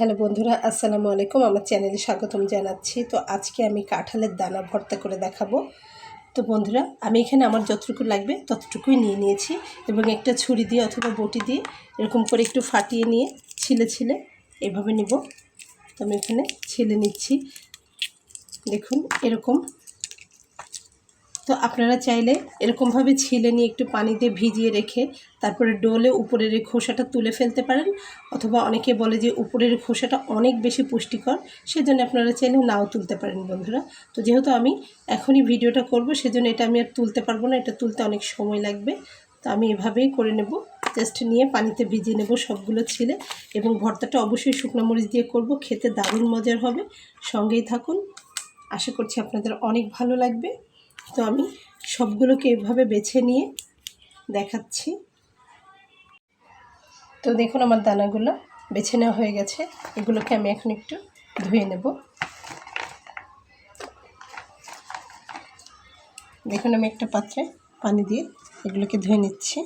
Hello বন্ধুরা, আসসালামু আলাইকুম। আমার চ্যানেলে স্বাগতম জানাচ্ছি। তো আজকে আমি কাঁঠালের দানা ভর্তা করে দেখাবো। তো বন্ধুরা, আমি এখানে আমার যতটুকু লাগবে ততটুকুই নিয়ে নিয়েছি এবং একটা ছুরি দিয়ে অথবা বটি দিয়ে এরকম করে একটু ফাটিয়ে নিয়ে ছিলে এভাবে নিব। তো আমি এখানে ছিলে নিচ্ছি, দেখুন এরকম। তো আপনারা চাইলে এরকমভাবে ছিলে নিয়ে একটু পানি দিয়ে ভিজিয়ে রেখে তারপরে ডোলে উপরের এই খোসাটা তুলে ফেলতে পারেন, অথবা অনেকে বলে যে উপরের খোসাটা অনেক বেশি পুষ্টিকর, সেজন্য আপনারা চাইলে নাও তুলতে পারেন বন্ধুরা। তো যেহেতু আমি এখনই ভিডিওটা করব, সেজন্য এটা আমি আর তুলতে পারবো না, এটা তুলতে অনেক সময় লাগবে। তো আমি এভাবেই করে নেব, জাস্ট নিয়ে পানিতে ভিজিয়ে নেব সবগুলো ছিলে। এবং ভর্তাটা অবশ্যই শুকনো মরিচ দিয়ে করব, খেতে দারুণ মজার হবে। সঙ্গেই থাকুন, আশা করছি আপনাদের অনেক ভালো লাগবে। তো আমি সবগুলোকে এভাবে বেছে নিয়ে দেখাচ্ছি। তো দেখুন আমার দানাগুলো বেছে নেওয়া হয়ে গেছে। এগুলোকে আমি এখন একটু ধুয়ে নেব। দেখুন আমি একটা পাত্রে পানি দিয়ে এগুলোকে ধুয়ে নিচ্ছি।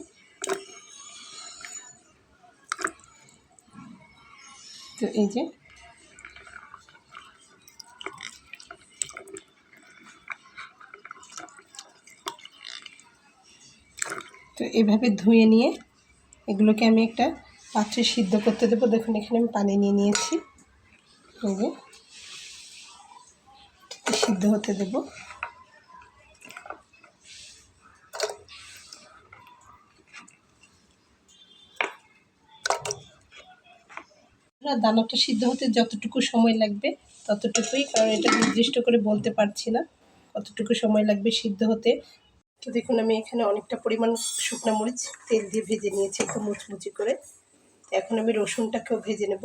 তো এই যে তো এভাবে ধুয়ে নিয়ে এগুলোকে আমি একটা পাত্রে সিদ্ধ করতে দেবো। দেখুন এখানে আমি পানি নিয়ে নিয়েছি, এই যে সিদ্ধ হতে দেব। দানাটা সিদ্ধ হতে যতটুকু সময় লাগবে ততটুকুই, কারণ এটা নির্দিষ্ট করে বলতে পারছি না কতটুকু সময় লাগবে সিদ্ধ হতে। তো দেখুন আমি এখানে অনেকটা পরিমাণ শুকনো মরিচ তেল দিয়ে ভেজে নিয়েছি একটু মুচমুচি করে। এখন আমি রসুনটাকেও ভেজে নেব,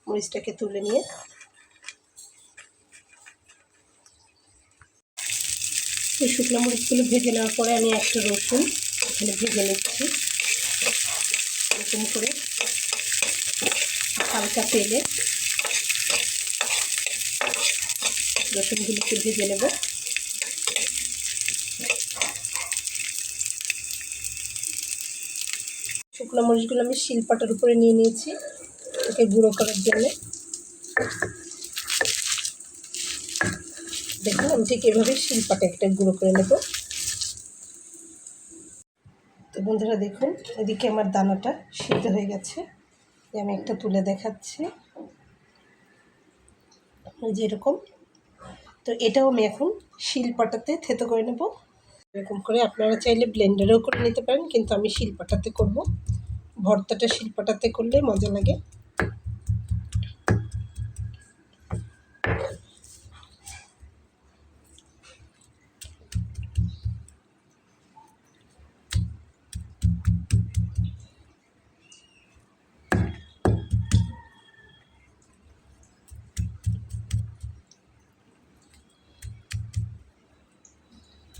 মরিচটাকে তুলে নিয়ে। তো শুকনো মরিচগুলো ভেজে নেওয়ার পরে আমি একটা রসুন এখানে ভেজে নিচ্ছি এরকম করে হালকা তেলে। রসুনগুলোকে ভেজে নেব। শুকনো মরিচগুলো আমি শিলপাটার উপরে নিয়ে নিয়েছি ওকে গুঁড়ো করার জন্য। দেখুন আমি ঠিক এভাবে শিলপাটা একটা গুঁড়ো করে নেব। তো বন্ধুরা দেখুন এদিকে আমার দানাটা সিদ্ধ হয়ে গেছে, আমি একটা তুলে দেখাচ্ছি, যেরকম। তো এটাও আমি এখন শিলপাটাতে থেতো করে নেব। এরকম করে আপনারা চাইলে ব্লেন্ডারেও করে নিতে পারেন, কিন্তু আমি শিলপাটাতে করব। ভর্তাটা শিলপাটাতে করলে মজা লাগে।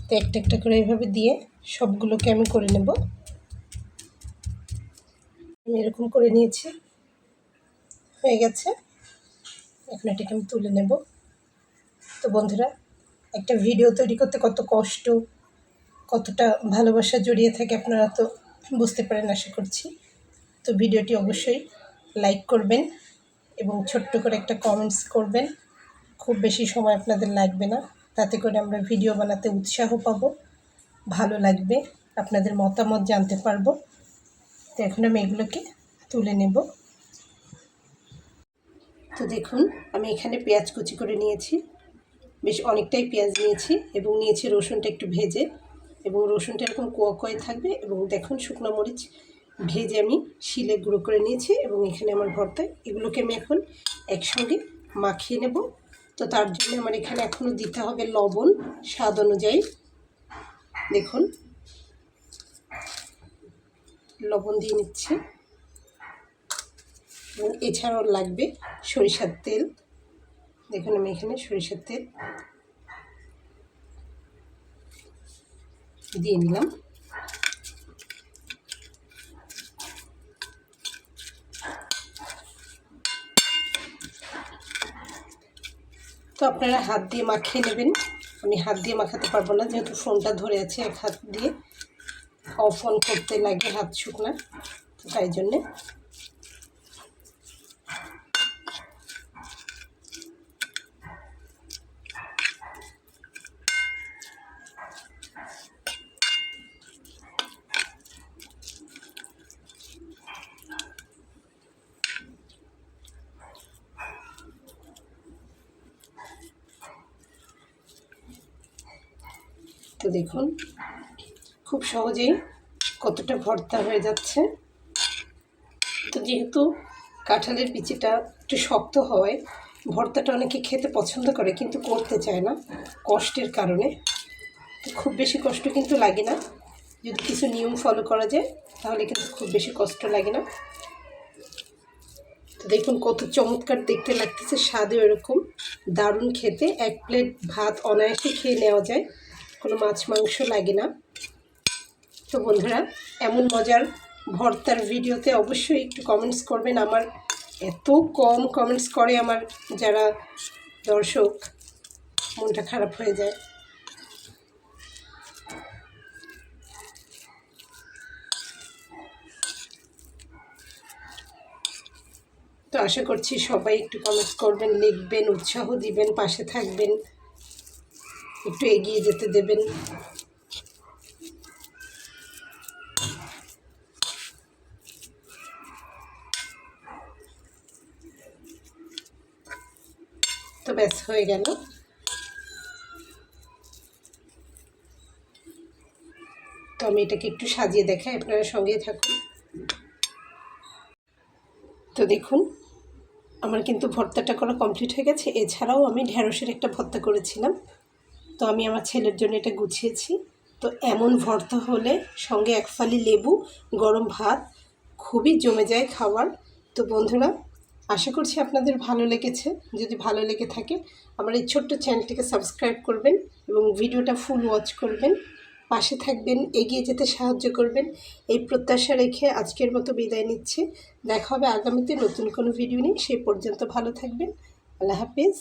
তো একটা একটা করে এইভাবে দিয়ে সবগুলোকে আমি করে নেব। আমি এরকম করে নিয়েছি, হয়ে গেছে। এখন এটাকে আমি তুলে নেব। তো বন্ধুরা, একটা ভিডিও তৈরি করতে কত কষ্ট, কতটা ভালোবাসা জড়িয়ে থাকে আপনারা তো বুঝতে পারেন আশা করছি। তো ভিডিওটি অবশ্যই লাইক করবেন এবং ছোট্ট করে একটা কমেন্টস করবেন। খুব বেশি সময় আপনাদের লাগবে না, তাতে করে আমরা ভিডিও বানাতে উৎসাহ পাবো, ভালো লাগবে, আপনাদের মতামত জানতে পারবো। তো এখন আমি এগুলোকে তুলে নেব। তো দেখুন আমি এখানে পেঁয়াজ কুচি করে নিয়েছি, বেশ অনেকটাই পেঁয়াজ নিয়েছি এবং নিয়েছি রসুনটা একটু ভেজে, এবং রসুনটা এরকম কোয়া কোয়াই থাকবে। এবং দেখুন শুকনো মরিচ ভেজে আমি শিলে গুঁড়ো করে নিয়েছি এবং এখানে আমার ভর্তায় এগুলোকে আমি এখন একসঙ্গে মাখিয়ে নেব। তো তার জন্য আমার এখানে এখনও দিতে হবে লবণ স্বাদ অনুযায়ী। দেখুন লবণ দিয়ে নিচ্ছি, এবং এছাড়াও লাগবে সরিষার তেল। দেখুন আমি এখানে সরিষার তেল দিয়ে নিলাম। তো আপনারা হাত দিয়ে মাখিয়ে নেবেন, আমি হাত দিয়ে মাখাতে পারবো না, যেহেতু ফোনটা ধরে আছে এক হাত দিয়ে, অফ অন করতে লাগে হাত শুকনা, তো তাই জন্যে। তো দেখুন খুব সহজেই কতটা ভর্তা হয়ে যাচ্ছে। তো যেহেতু কাঁঠালের বিচিটা একটু শক্ত হয়, ভর্তাটা অনেকে খেতে পছন্দ করে কিন্তু করতে চায় না কষ্টের কারণে। তো খুব বেশি কষ্ট কিন্তু লাগে না, যদি কিছু নিয়ম ফলো করা যায় তাহলে কিন্তু খুব বেশি কষ্ট লাগে না। তো দেখুন কত চমৎকার দেখতে লাগতেছে, স্বাদেও এরকম দারুণ খেতে। এক প্লেট ভাত অনায়াসে খেয়ে নেওয়া যায়, কোনো মাছ মাংস লাগে না। তো বন্ধুরা, এমন মজার ভর্তার ভিডিওতে অবশ্যই একটু কমেন্টস করবেন। আমার এত কম কমেন্টস করে আমার যারা দর্শক, মনটা খারাপ হয়ে যায়। তো আশা করছি সবাই একটু কমেন্টস করবেন, লিখবেন, উৎসাহ দিবেন, পাশে থাকবেন, একটু এগিয়ে যেতে দেবেন। তো ব্যাস হয়ে গেল। তো আমি এটাকে একটু সাজিয়ে দেখাই, আপনারা সঙ্গেই থাকুন। তো দেখুন আমার কিন্তু ভর্তাটা করা কমপ্লিট হয়ে গেছে। এছাড়াও আমি ঢ্যাঁড়সের একটা ভর্তা করেছিলাম, তো আমি আমার ছেলের জন্য এটা গুছিয়েছি। তো এমন ভর্তা হলে সঙ্গে এক ফালি লেবু, গরম ভাত, খুবই জমে যায় খাবার। তো বন্ধুরা, আশা করছি আপনাদের ভালো লেগেছে। যদি ভালো লেগে থাকে আমার এই ছোট্ট চ্যানেলটিকে সাবস্ক্রাইব করবেন এবং ভিডিওটা ফুল ওয়াচ করবেন, পাশে থাকবেন, এগিয়ে যেতে সাহায্য করবেন, এই প্রত্যাশা রেখে আজকের মতো বিদায় নিচ্ছি। দেখা হবে আগামীতে নতুন কোনো ভিডিও নিয়ে। সেই পর্যন্ত ভালো থাকবেন। আল্লাহ হাফিজ।